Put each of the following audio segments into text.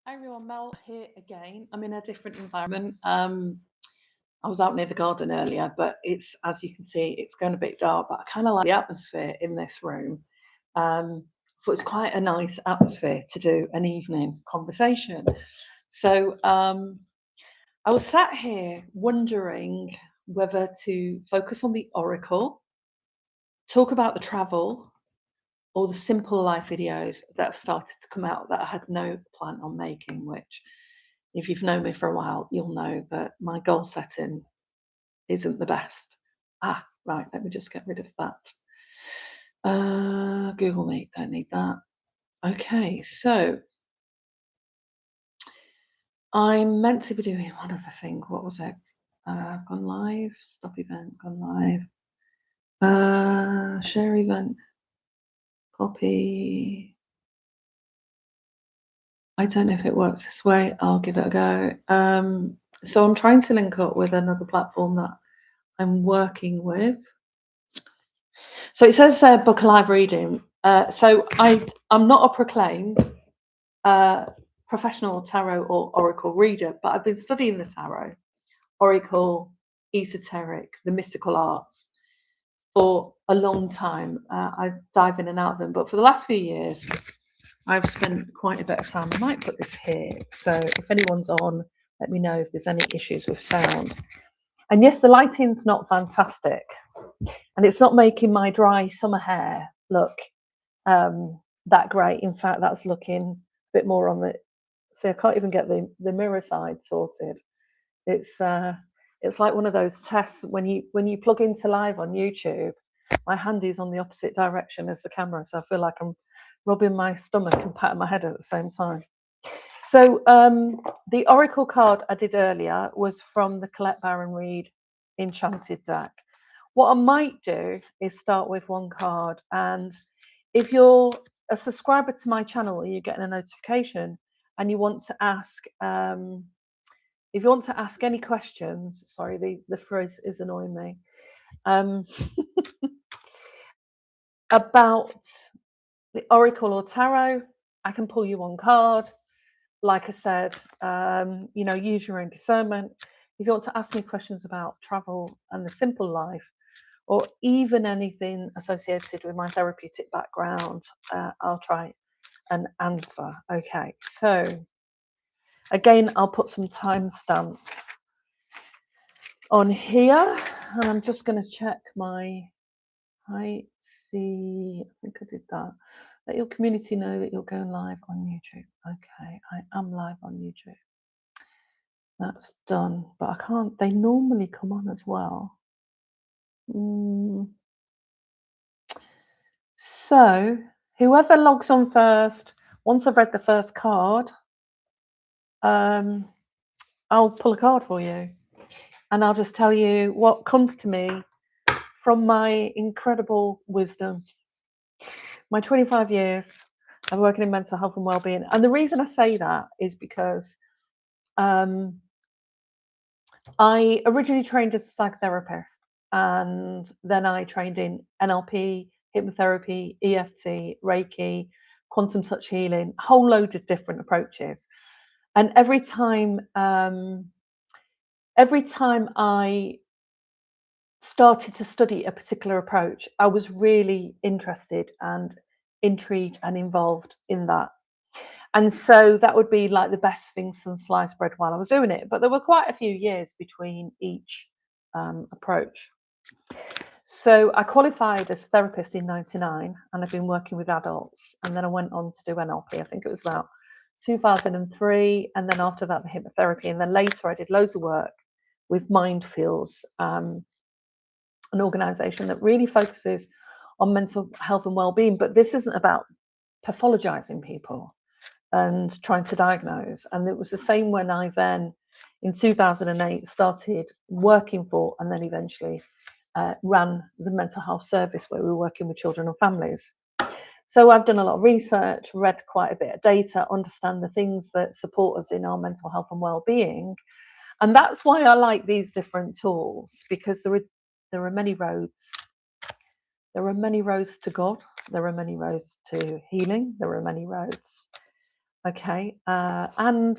Hi everyone, Mel here again. I'm in a different environment. I was out near the garden earlier, but it's, as you can see, it's going a bit dark, but I kind of like the atmosphere in this room. But it's quite a nice atmosphere to do an evening conversation. So I was sat here wondering whether to focus on the oracle, talk about the travel, or the simple life videos that have started to come out that I had no plan on making, which if you've known me for a while, you'll know that my goal setting isn't the best. Right, let me just get rid of that. Google Meet, don't need that. Okay, so I'm meant to be doing one other thing. What was it? Gone live, stop event, gone live. Share event, copy. I don't know if it works this way. I'll give it a go. So I'm trying to link up with another platform that I'm working with. So it says book a live reading. So I'm not a proclaimed professional tarot or oracle reader, but I've been studying the tarot, oracle, esoteric, the mystical arts for a long time. I dive in and out of them, but for the last few years, I've spent quite a bit of time. I might put this here. So if anyone's on, let me know if there's any issues with sound. And yes, the lighting's not fantastic. And it's not making my dry summer hair look that great. In fact, that's looking a bit more on the... See, I can't even get the mirror side sorted. It's like one of those tests when you plug into live on YouTube. My handy's on the opposite direction as the camera, so I feel like I'm rubbing my stomach and patting my head at the same time. So the oracle card I did earlier was from the Colette Baron-Reid Enchanted deck. What I might do is start with one card, and if you're a subscriber to my channel, you're getting a notification, and you want to ask, if you want to ask any questions, sorry, the phrase is annoying me, about the oracle or tarot, I can pull you one card. Like I said, use your own discernment. If you want to ask me questions about travel and the simple life, or even anything associated with my therapeutic background, I'll try and answer. Okay, so again, I'll put some timestamps on here, and I'm just going to check my I think I did that. Let your community know that you're going live on YouTube. Okay, I am live on YouTube. That's done, but I can't. They normally come on as well. So whoever logs on first, once I've read the first card, I'll pull a card for you, and I'll just tell you what comes to me from my incredible wisdom, my 25 years of working in mental health and wellbeing. And the reason I say that is because I originally trained as a psychotherapist, and then I trained in NLP, hypnotherapy, EFT, Reiki, quantum touch healing, a whole load of different approaches. And every time I started to study a particular approach, I was really interested and intrigued and involved in that. And so that would be like the best thing since sliced bread while I was doing it. But there were quite a few years between each approach. So I qualified as a therapist in '99, and I've been working with adults. And then I went on to do NLP. I think it was about 2003. And then after that, the hypnotherapy. And then later I did loads of work with Mindfields, an organization that really focuses on mental health and well-being. But this isn't about pathologizing people and trying to diagnose. And it was the same when I then, in 2008, started working for, and then eventually ran the mental health service where we were working with children and families. So I've done a lot of research, read quite a bit of data, understand the things that support us in our mental health and well-being. And that's why I like these different tools, because there are many roads. There are many roads to God. There are many roads to healing. There are many roads Okay, and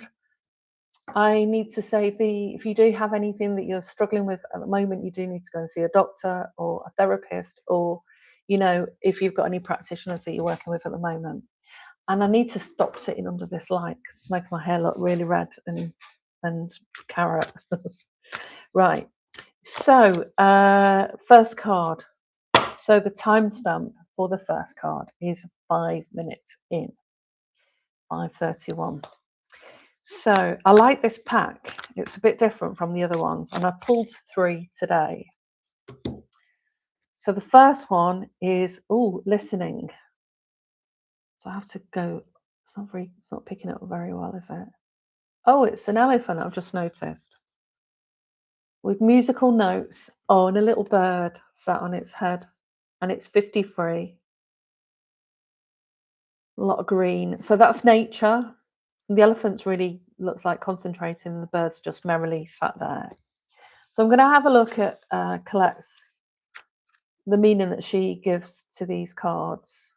I need to say, if you do have anything that you're struggling with at the moment, you do need to go and see a doctor or a therapist, or if you've got any practitioners that you're working with at the moment. And I need to stop sitting under this light because it's making my hair look really red and carrot. Right. So first card. So the timestamp for the first card is 5 minutes in, 5:31. So I like this pack. It's a bit different from the other ones, and I pulled 3 today. So the first one is listening. So I have to go. It's not picking up very well, is it? Oh, it's an elephant, I've just noticed. With musical notes. Oh, and a little bird sat on its head. And it's 53. A lot of green. So that's nature. The elephant's really looks like concentrating, and the bird's just merrily sat there. So I'm going to have a look at Colette's, the meaning that she gives to these cards.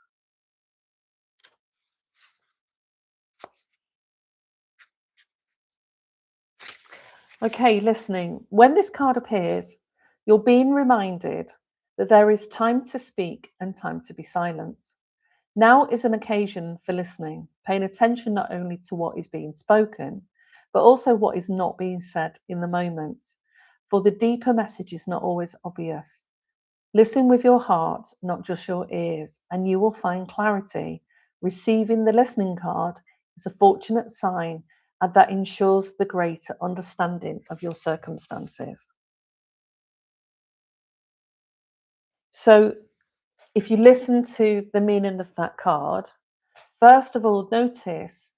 Okay, listening. When this card appears, you're being reminded that there is time to speak and time to be silent. Now is an occasion for listening, paying attention not only to what is being spoken, but also what is not being said in the moment. For the deeper message is not always obvious. Listen with your heart, not just your ears, and you will find clarity. Receiving the listening card is a fortunate sign, and that ensures the greater understanding of your circumstances. So, if you listen to the meaning of that card, first of all, notice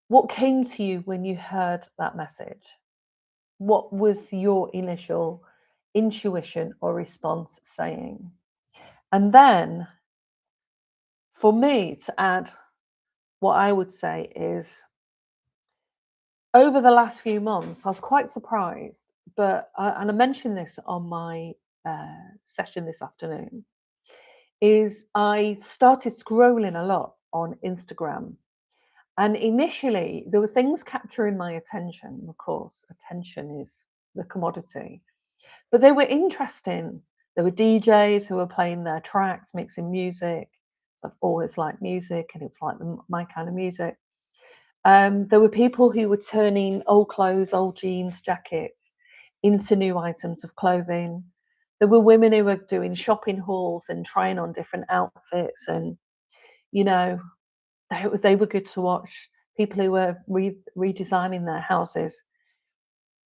what came to you when you heard that message. What was your initial intuition or response saying? And then, for me to add, what I would say is, over the last few months, I was quite surprised, and I mentioned this on my session this afternoon, is I started scrolling a lot on Instagram. And initially, there were things capturing my attention. Of course, attention is the commodity, but they were interesting. There were DJs who were playing their tracks, mixing music. I've always liked music, and it was like my kind of music. There were people who were turning old clothes, old jeans, jackets into new items of clothing. There were women who were doing shopping hauls and trying on different outfits, and you know, they were good to watch. People who were redesigning their houses,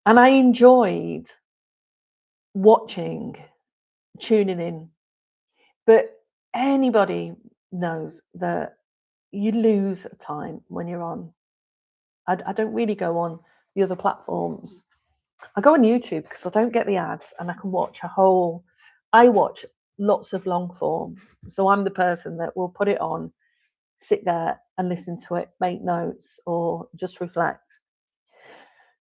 and I enjoyed watching, tuning in. But anybody knows that you lose time when you're on. I don't really go on the other platforms. I go on YouTube because I don't get the ads, and I can watch I watch lots of long form. So I'm the person that will put it on, sit there and listen to it, make notes, or just reflect.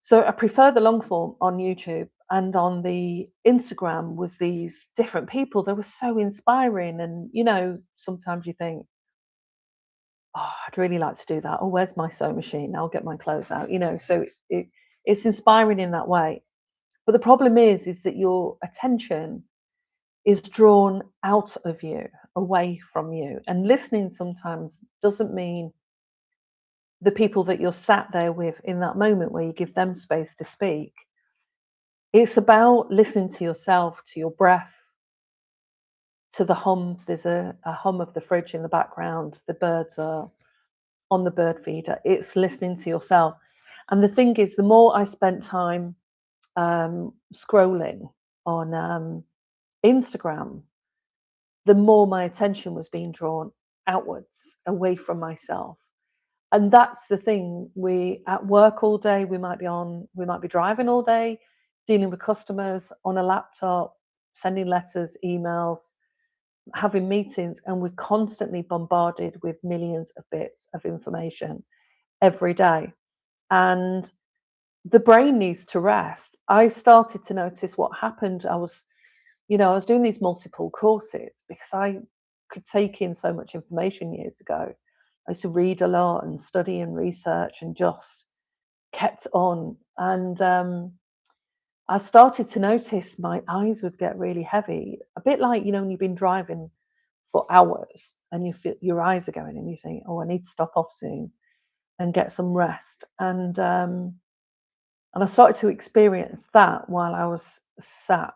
So I prefer the long form on YouTube, and on the Instagram was these different people. They were so inspiring, and sometimes you think, oh, I'd really like to do that. Oh, where's my sewing machine? I'll get my clothes out. So it's inspiring in that way. But the problem is that your attention is drawn out of you, away from you. And listening sometimes doesn't mean the people that you're sat there with in that moment where you give them space to speak. It's about listening to yourself, to your breath, to the hum. There's a hum of the fridge in the background. The birds are on the bird feeder. It's listening to yourself. And the thing is, the more I spent time scrolling on Instagram, the more my attention was being drawn outwards, away from myself. And that's the thing. We at work all day, we might be driving all day, dealing with customers on a laptop, sending letters, emails, having meetings, and we're constantly bombarded with millions of bits of information every day. And the brain needs to rest. I started to notice what happened. I was doing these multiple courses because I could take in so much information years ago. used to read a lot and study and research and just kept on. And I started to notice my eyes would get really heavy, a bit like, when you've been driving for hours and you feel your eyes are going and you think, oh, I need to stop off soon and get some rest. And I started to experience that while I was sat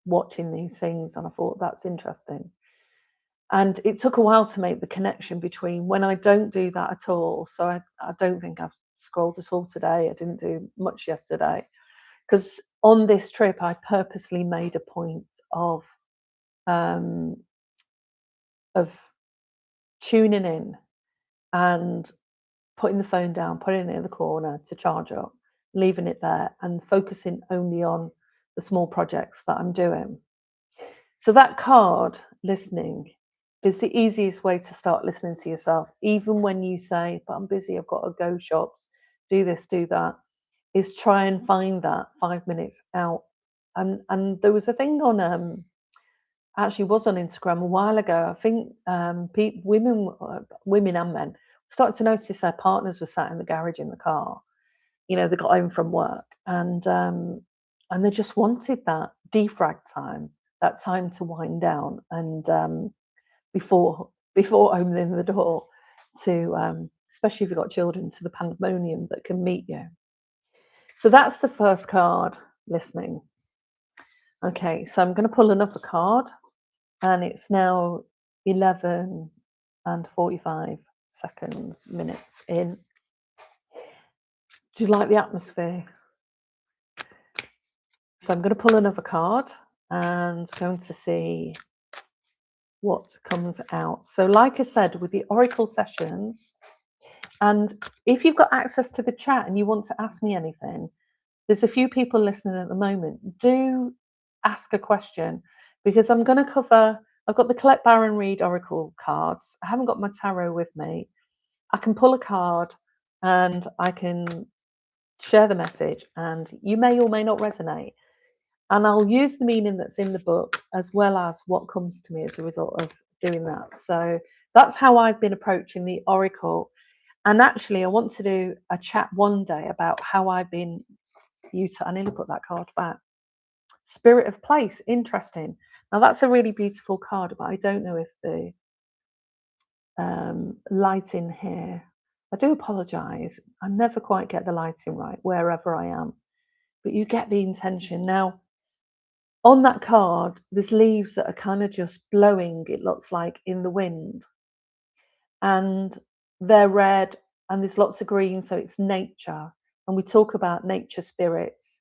watching these things, and I thought that's interesting. And it took a while to make the connection between when I don't do that at all. So I don't think I've scrolled at all today. I didn't do much yesterday because on this trip I purposely made a point um, of tuning in and putting the phone down, putting it in the corner to charge up, leaving it there, and focusing only on the small projects that I'm doing. So that card, listening, is the easiest way to start listening to yourself, even when you say, but I'm busy, I've got to go shops, do this, do that, is try and find that 5 minutes out. And there was a thing on actually was on Instagram a while ago. I think women and men started to notice their partners were sat in the garage in the car. They got home from work and they just wanted that defrag time, that time to wind down and before opening the door to especially if you've got children, to the pandemonium that can meet you. So that's the first card, listening. Okay, so I'm going to pull another card, and it's now 11 and 45 seconds, minutes in. Do you like the atmosphere? So I'm going to pull another card and going to see what comes out. So like I said, with the Oracle sessions, and if you've got access to the chat and you want to ask me anything, there's a few people listening at the moment. Do ask a question, because I'm going to cover, I've got the Colette Baron-Reid Oracle cards. I haven't got my tarot with me. I can pull a card and I can share the message, and you may or may not resonate. And I'll use the meaning that's in the book as well as what comes to me as a result of doing that. So that's how I've been approaching the Oracle. And actually, I want to do a chat one day about how I've been I nearly put that card back. Spirit of Place, interesting. Now that's a really beautiful card, but I don't know if the lighting here, I do apologise. I never quite get the lighting right wherever I am, but you get the intention. Now, on that card, there's leaves that are kind of just blowing, it looks like, in the wind. And they're red, and there's lots of green, so it's nature. And we talk about nature spirits.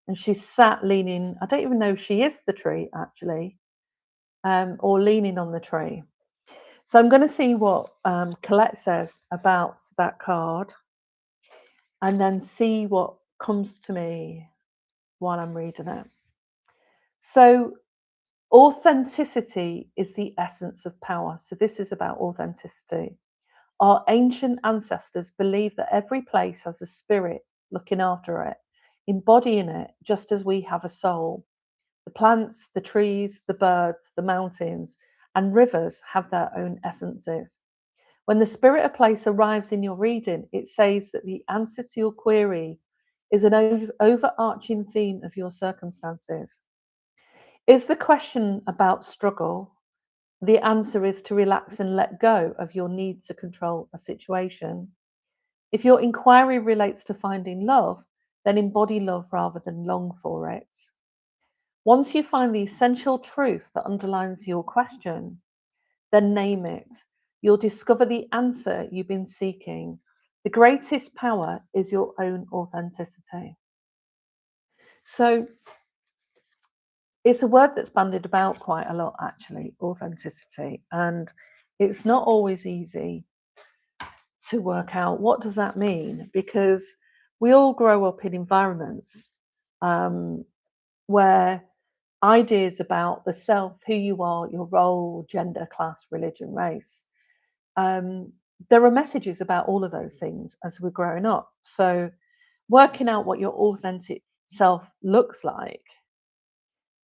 And she's sat leaning, I don't even know if she is the tree, actually, or leaning on the tree. So I'm going to see what Colette says about that card, and then see what comes to me while I'm reading it. So authenticity is the essence of power. So this is about authenticity. Our ancient ancestors believed that every place has a spirit looking after it, embodying it, just as we have a soul. The plants, the trees, the birds, the mountains, and rivers have their own essences. When the spirit of place arrives in your reading, it says that the answer to your query is an overarching theme of your circumstances. Is the question about struggle? The answer is to relax and let go of your need to control a situation. If your inquiry relates to finding love, then embody love rather than long for it. Once you find the essential truth that underlines your question, then name it. You'll discover the answer you've been seeking. The greatest power is your own authenticity. So it's a word that's bandied about quite a lot, actually, authenticity. And it's not always easy to work out what does that mean, because we all grow up in environments where ideas about the self, who you are, your role, gender, class, religion, race, there are messages about all of those things as we're growing up. So working out what your authentic self looks like,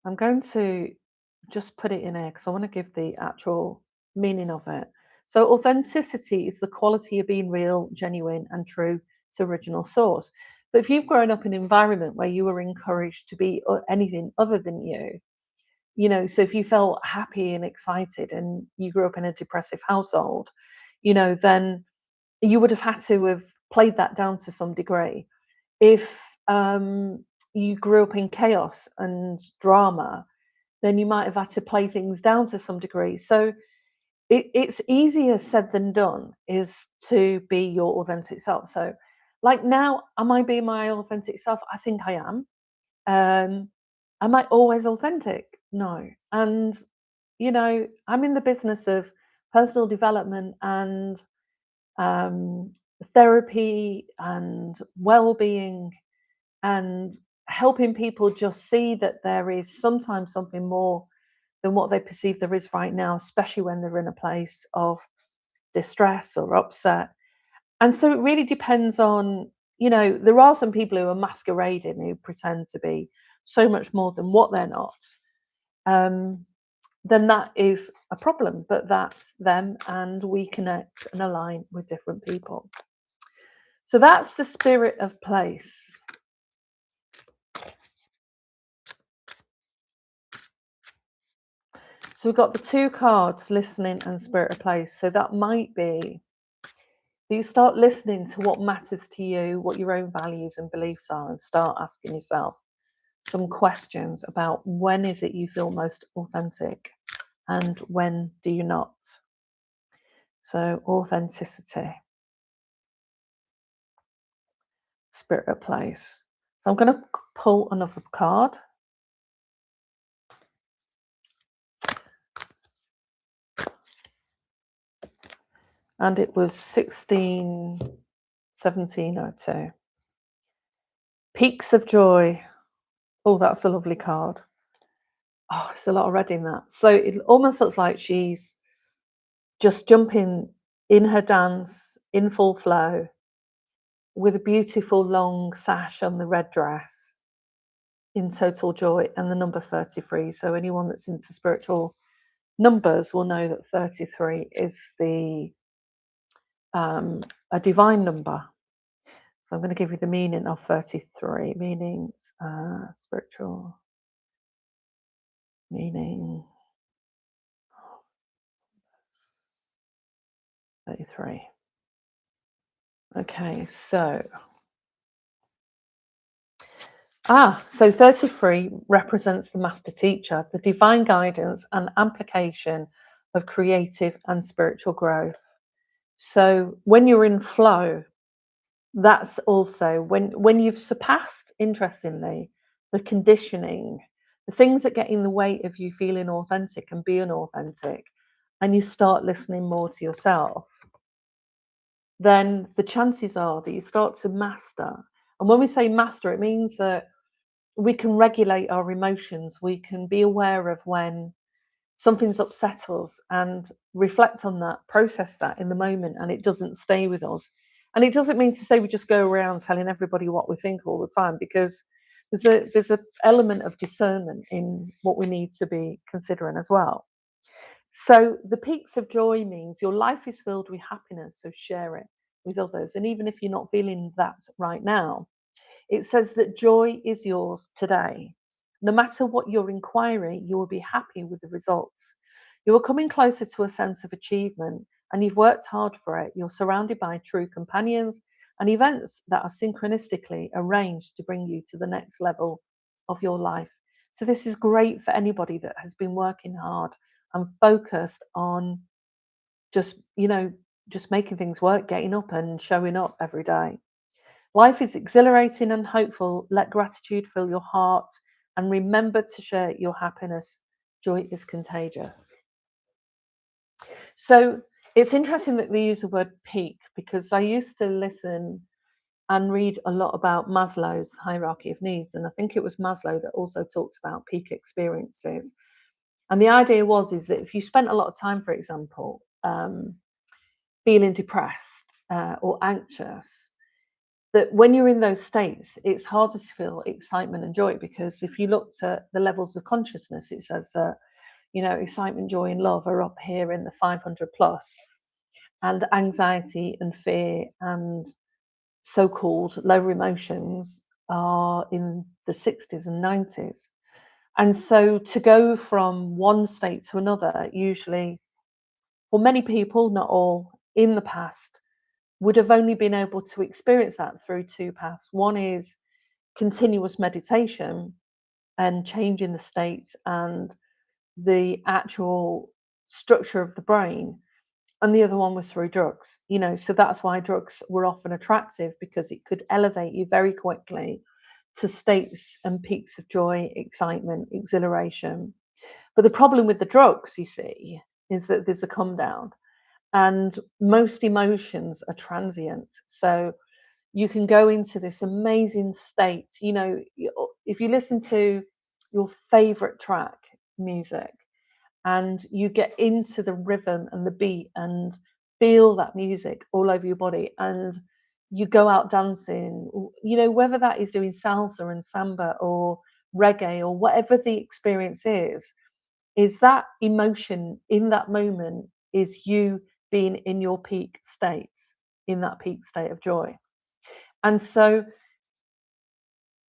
I'm going to just put it in here because I want to give the actual meaning of it. So authenticity is the quality of being real, genuine, and true to original source. But if you've grown up in an environment where you were encouraged to be anything other than you know, so if you felt happy and excited and you grew up in a depressive household, then you would have had to have played that down to some degree. If you grew up in chaos and drama, then you might have had to play things down to some degree. So it's easier said than done is to be your authentic self. So like now, am I being my authentic self? I think I am. Am I always authentic? No. And I'm in the business of personal development and um, therapy and well-being and helping people just see that there is sometimes something more than what they perceive there is right now, especially when they're in a place of distress or upset. And so it really depends on, there are some people who are masquerading, who pretend to be so much more than what they're not. Then that is a problem, but that's them, and we connect and align with different people. So that's the spirit of place. So we've got the two cards, listening and spirit of place. So that might be you start listening to what matters to you, what your own values and beliefs are, and start asking yourself some questions about when is it you feel most authentic and when do you not. So authenticity, spirit of place. So I'm going to pull another card. And it was 1702. Peaks of joy. Oh, that's a lovely card. Oh, it's a lot of red in that. So it almost looks like she's just jumping in her dance in full flow with a beautiful long sash on the red dress in total joy, and the number 33. So anyone that's into spiritual numbers will know that 33 is a divine number. So I'm going to give you the meaning of 33 meanings, spiritual meaning 33. Okay, so 33 represents the master teacher, the divine guidance and amplification of creative and spiritual growth. So when you're in flow, that's also when you've surpassed, interestingly, the conditioning, the things that get in the way of you feeling authentic and being authentic, and you start listening more to yourself, then the chances are that you start to master. And when we say master, it means that we can regulate our emotions. We can be aware of when something's upset us and reflect on that, process that in the moment, and it doesn't stay with us. And it doesn't mean to say we just go around telling everybody what we think all the time, because there's a element of discernment in what we need to be considering as well. So the peaks of joy means your life is filled with happiness, so share it with others. And even if you're not feeling that right now, it says that joy is yours today. No matter what your inquiry, you will be happy with the results. You are coming closer to a sense of achievement, and you've worked hard for it. You're surrounded by true companions and events that are synchronistically arranged to bring you to the next level of your life. So this is great for anybody that has been working hard and focused on just making things work, getting up and showing up every day. Life is exhilarating and hopeful. Let gratitude fill your heart and remember to share your happiness. Joy is contagious. So it's interesting that they use the word peak, because I used to listen and read a lot about Maslow's hierarchy of needs. And I think it was Maslow that also talked about peak experiences. And the idea is that if you spent a lot of time, for example, feeling depressed or anxious, that when you're in those states, it's harder to feel excitement and joy, because if you looked at the levels of consciousness, it says that, excitement, joy, and love are up here in the 500 plus. and anxiety and fear and so-called lower emotions are in the 60s and 90s. And so to go from one state to another, usually, for many people, not all, in the past, would have only been able to experience that through two paths. One is continuous meditation and changing the states and the actual structure of the brain. And the other one was through drugs, so that's why drugs were often attractive, because it could elevate you very quickly to states and peaks of joy, excitement, exhilaration. But the problem with the drugs, you see, is that there's a come down, and most emotions are transient. So you can go into this amazing state. If you listen to your favorite track music and you get into the rhythm and the beat and feel that music all over your body, and you go out dancing, whether that is doing salsa and samba or reggae or whatever the experience is that emotion in that moment is you being in your peak state, in that peak state of joy. And so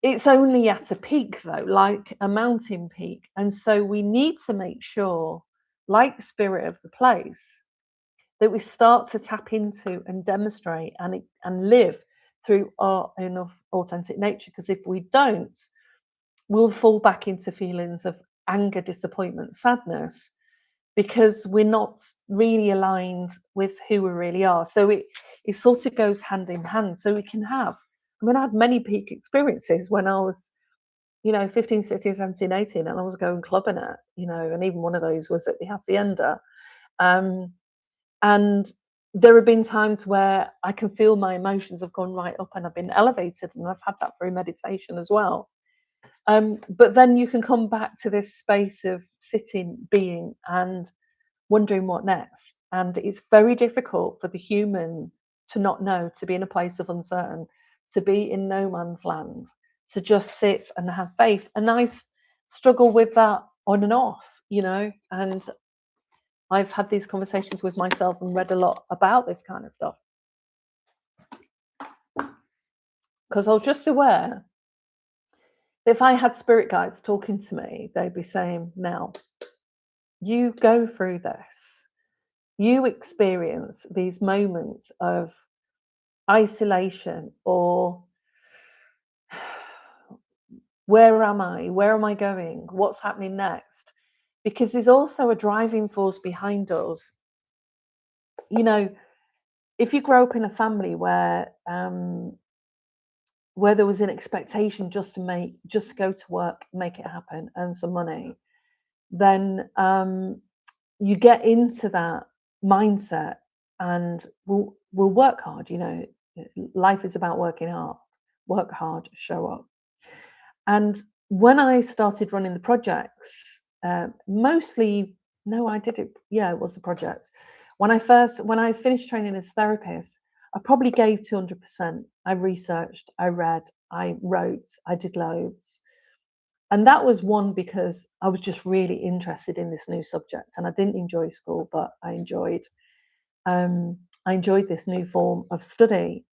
it's only at a peak, though, like a mountain peak. And so we need to make sure, like spirit of the place, that we start to tap into and demonstrate and live through our own authentic nature. Because if we don't, we'll fall back into feelings of anger, disappointment, sadness, because we're not really aligned with who we really are. So it sort of goes hand in hand. So we can have, I had many peak experiences when I was, 15, 16, 17, 18, and I was going clubbing it, and even one of those was at the Hacienda. And there have been times where I can feel my emotions have gone right up and I've been elevated, and I've had that through meditation as well. But then you can come back to this space of sitting, being, and wondering what next. And it's very difficult for the human to not know, to be in a place of uncertain, to be in no man's land, to just sit and have faith. And I struggle with that on and off, and I've had these conversations with myself and read a lot about this kind of stuff. Because I was just aware that if I had spirit guides talking to me, they'd be saying, "Now, you go through this. You experience these moments of isolation, or where am I? Where am I going? What's happening next?" Because there's also a driving force behind us. If you grow up in a family where there was an expectation just to go to work, make it happen, earn some money, then you get into that mindset and we'll work hard. Life is about working hard. Work hard, show up. And when I started running the projects, mostly, no, I did it. Yeah, it was the projects. When I finished training as a therapist, I probably gave 200%. I researched, I read, I wrote, I did loads. And that was one because I was just really interested in this new subject, and I didn't enjoy school, but I enjoyed this new form of study.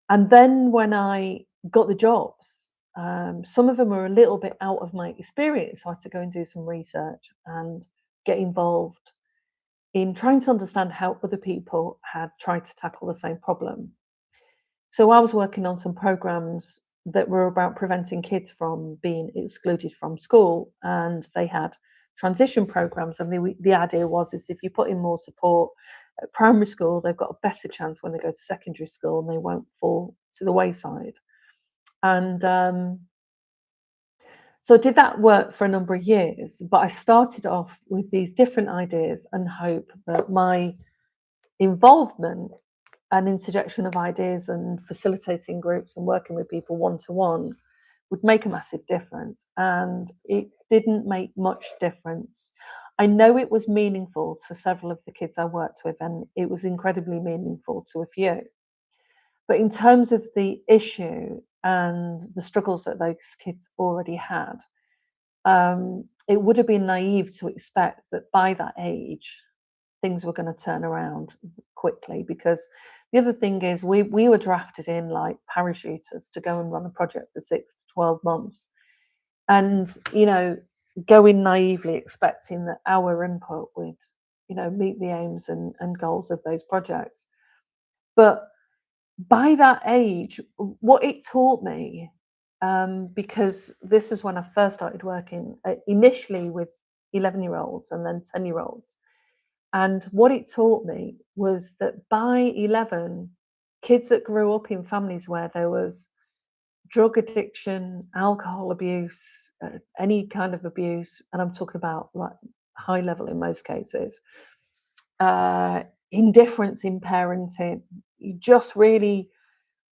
And then when I got the jobs, some of them were a little bit out of my experience. So I had to go and do some research and get involved in trying to understand how other people had tried to tackle the same problem. So I was working on some programs that were about preventing kids from being excluded from school, and they had transition programs. And the idea was is if you put in more support at primary school, they've got a better chance when they go to secondary school and they won't fall to the wayside. And so I did that work for a number of years, but I started off with these different ideas and hope that my involvement and interjection of ideas and facilitating groups and working with people one-to-one would make a massive difference. And it didn't make much difference. I know it was meaningful to several of the kids I worked with, and it was incredibly meaningful to a few. But in terms of the issue and the struggles that those kids already had, it would have been naive to expect that by that age, things were going to turn around quickly, because the other thing is we were drafted in like parachuters to go and run a project for 6 to 12 months, and going naively expecting that our input would meet the aims and goals of those projects. But by that age, what it taught me, because this is when I first started working, initially with 11-year-olds and then 10-year-olds. And what it taught me was that by 11, kids that grew up in families where there was drug addiction, alcohol abuse, any kind of abuse, and I'm talking about like high level in most cases, indifference in parenting, just really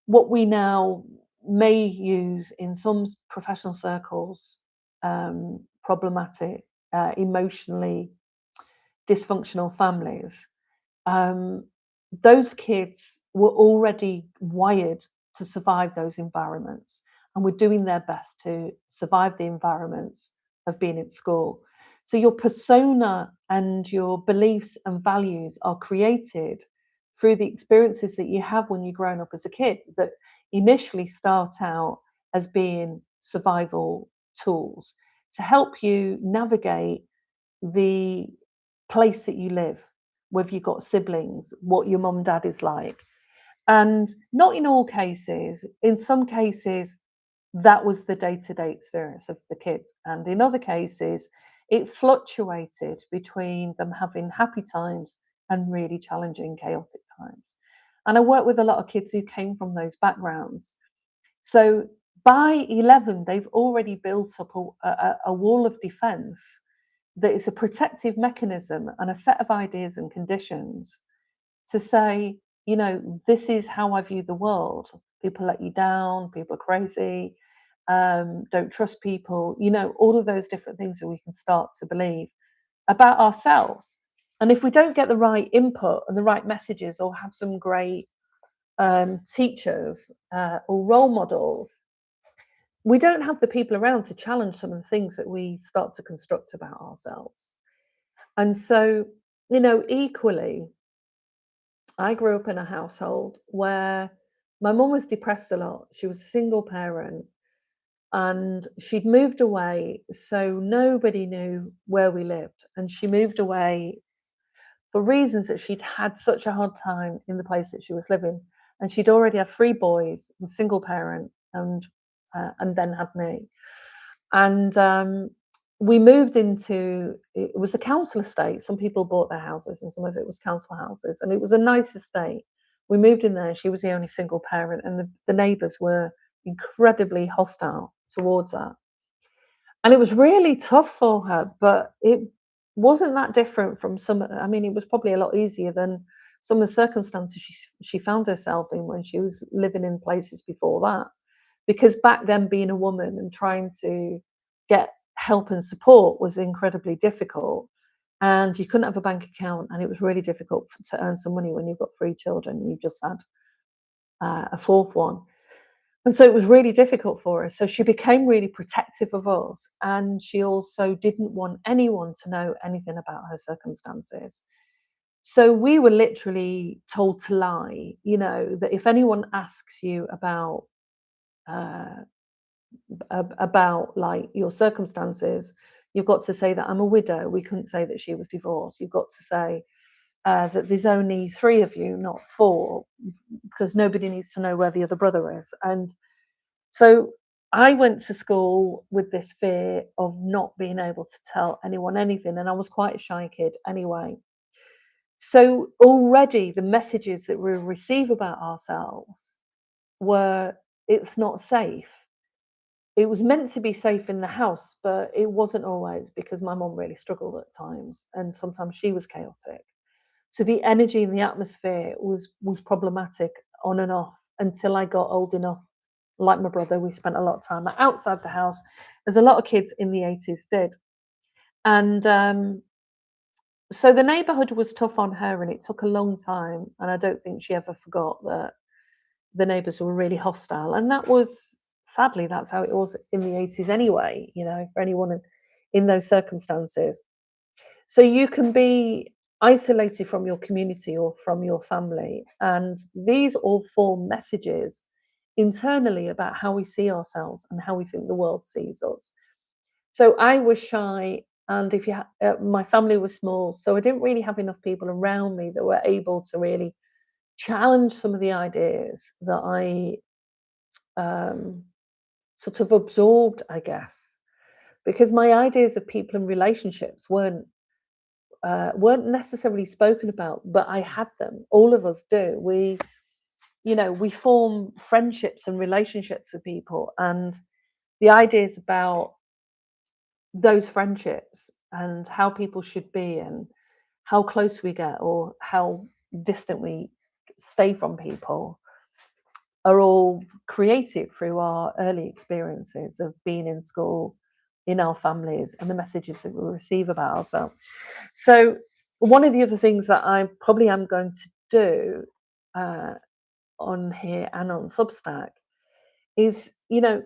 what we now may use in some professional circles, problematic, emotionally dysfunctional families. Those kids were already wired to survive those environments, and were doing their best to survive the environments of being at school. So your persona and your beliefs and values are created through the experiences that you have when you're growing up as a kid, that initially start out as being survival tools to help you navigate the place that you live, whether you've got siblings, what your mum and dad is like. And not in all cases, in some cases, that was the day-to-day experience of the kids. And in other cases, it fluctuated between them having happy times and really challenging, chaotic times. And I work with a lot of kids who came from those backgrounds. So by 11, they've already built up a wall of defense that is a protective mechanism and a set of ideas and conditions to say, this is how I view the world. People let you down, people are crazy, don't trust people, all of those different things that we can start to believe about ourselves. And if we don't get the right input and the right messages, or have some great teachers or role models, we don't have the people around to challenge some of the things that we start to construct about ourselves. And so, equally, I grew up in a household where my mum was depressed a lot. She was a single parent, and she'd moved away, so nobody knew where we lived. And she moved away for reasons that she'd had such a hard time in the place that she was living. And she'd already had 3 boys, a single parent, and then had me. And we moved into, it was a council estate. Some people bought their houses and some of it was council houses, and it was a nice estate. We moved in there. She was the only single parent, and the neighbours were incredibly hostile towards her. And it was really tough for her, but it wasn't that different from some. I mean, it was probably a lot easier than some of the circumstances she found herself in when she was living in places before that. Because back then, being a woman and trying to get help and support was incredibly difficult. And you couldn't have a bank account, and it was really difficult to earn some money when you've got 3 children and you've just had a 4th one. And so it was really difficult for her. So she became really protective of us. And she also didn't want anyone to know anything about her circumstances. So we were literally told to lie, that if anyone asks you about like your circumstances, you've got to say that I'm a widow. We couldn't say that she was divorced. You've got to say that there's only 3 of you, not 4, because nobody needs to know where the other brother is. And so I went to school with this fear of not being able to tell anyone anything, and I was quite a shy kid anyway. So already the messages that we receive about ourselves were, it's not safe. It was meant to be safe in the house, but it wasn't always, because my mum really struggled at times, and sometimes she was chaotic. So the energy in the atmosphere was problematic on and off until I got old enough. Like my brother, we spent a lot of time outside the house, as a lot of kids in the 80s did. And so the neighbourhood was tough on her, and it took a long time. And I don't think she ever forgot that the neighbours were really hostile. And that was, sadly, that's how it was in the 80s anyway, for anyone in those circumstances. So you can be isolated from your community or from your family. And these all form messages internally about how we see ourselves and how we think the world sees us. So I was shy, and if you my family was small, so I didn't really have enough people around me that were able to really challenge some of the ideas that I um, sort of absorbed, I guess, because my ideas of people and relationships weren't necessarily spoken about, but I had them. All of us do. We form friendships and relationships with people, and the ideas about those friendships and how people should be and how close we get or how distant we stay from people are all created through our early experiences of being in school, in our families, and the messages that we receive about ourselves. So, one of the other things that I probably am going to do uh, on here and on Substack is,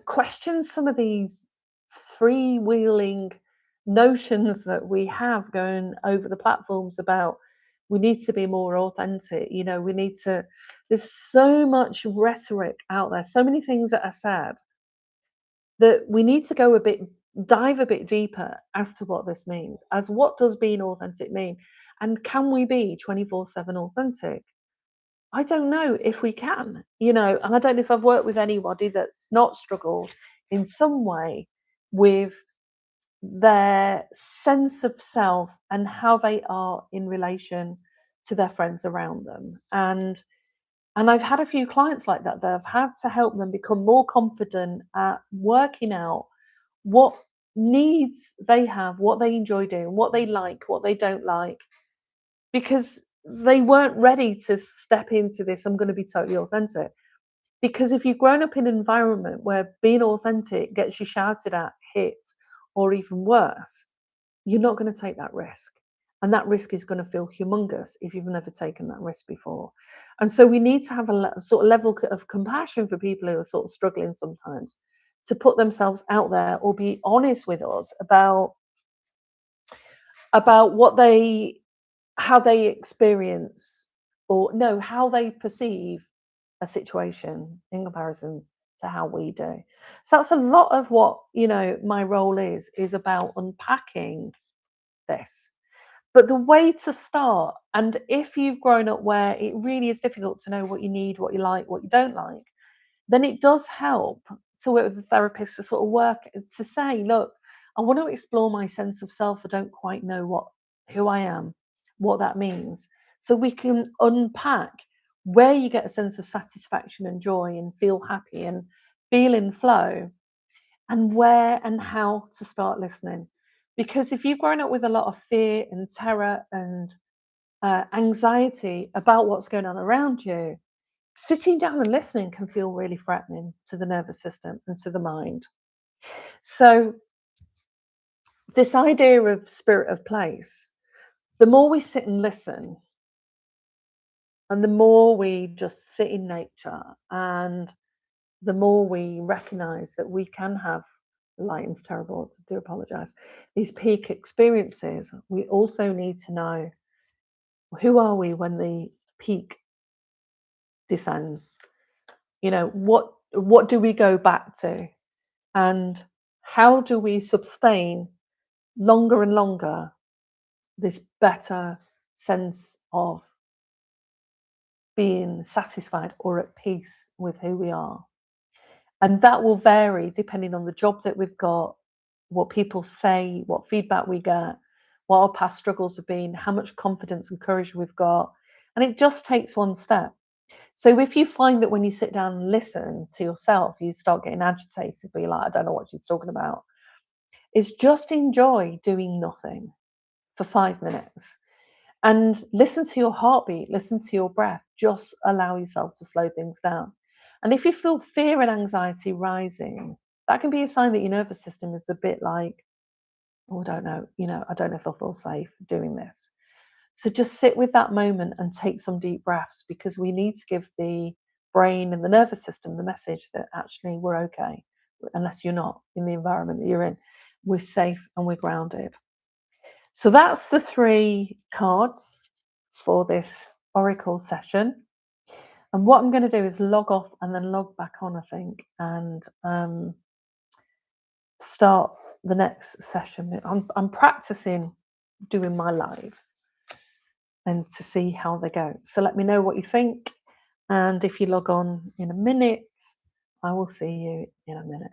question some of these freewheeling notions that we have going over the platforms about we need to be more authentic. We need to, there's so much rhetoric out there, so many things that are said that we need to dive a bit deeper as to what this means, as what does being authentic mean? And can we be 24/7 authentic? I don't know if we can, and I don't know if I've worked with anybody that's not struggled in some way with their sense of self and how they are in relation to their friends around them. And I've had a few clients like that I've had to help them become more confident at working out what needs they have, what they enjoy doing, what they like, what they don't like, because they weren't ready to step into this. I'm going to be totally authentic. Because if you've grown up in an environment where being authentic gets you shouted at, hit, or even worse, you're not going to take that risk. And that risk is going to feel humongous if you've never taken that risk before. And so we need to have a sort of level of compassion for people who are sort of struggling sometimes to put themselves out there or be honest with us about how they experience, or no, how they perceive a situation in comparison to how we do. So that's a lot of what, my role is about unpacking this. But the way to start, and if you've grown up where it really is difficult to know what you need, what you like, what you don't like, then it does help to work with the therapist to sort of work to say, look, I want to explore my sense of self. I don't quite know who I am, what that means. So we can unpack where you get a sense of satisfaction and joy and feel happy and feel in flow, and where and how to start listening. Because if you've grown up with a lot of fear and terror and anxiety about what's going on around you, sitting down and listening can feel really threatening to the nervous system and to the mind. So, this idea of spirit of place, the more we sit and listen, and the more we just sit in nature, and the more we recognize that we can have, the lighting's terrible, I do apologize, these peak experiences, we also need to know, who are we when the peak descends? What do we go back to? And how do we sustain longer and longer this better sense of being satisfied or at peace with who we are? And that will vary depending on the job that we've got, what people say, what feedback we get, what our past struggles have been, how much confidence and courage we've got. And it just takes one step. So if you find that when you sit down and listen to yourself, you start getting agitated, but you're like, I don't know what she's talking about, is just enjoy doing nothing for 5 minutes and listen to your heartbeat, listen to your breath, just allow yourself to slow things down. And if you feel fear and anxiety rising, that can be a sign that your nervous system is a bit like, oh, I don't know, I don't know if I feel safe doing this. So just sit with that moment and take some deep breaths, because we need to give the brain and the nervous system the message that actually we're okay, unless you're not in the environment that you're in. We're safe and we're grounded. So that's the 3 cards for this oracle session. And what I'm going to do is log off and then log back on, I think, and start the next session. I'm practicing doing my lives and to see how they go. So let me know what you think. And if you log on in a minute, I will see you in a minute.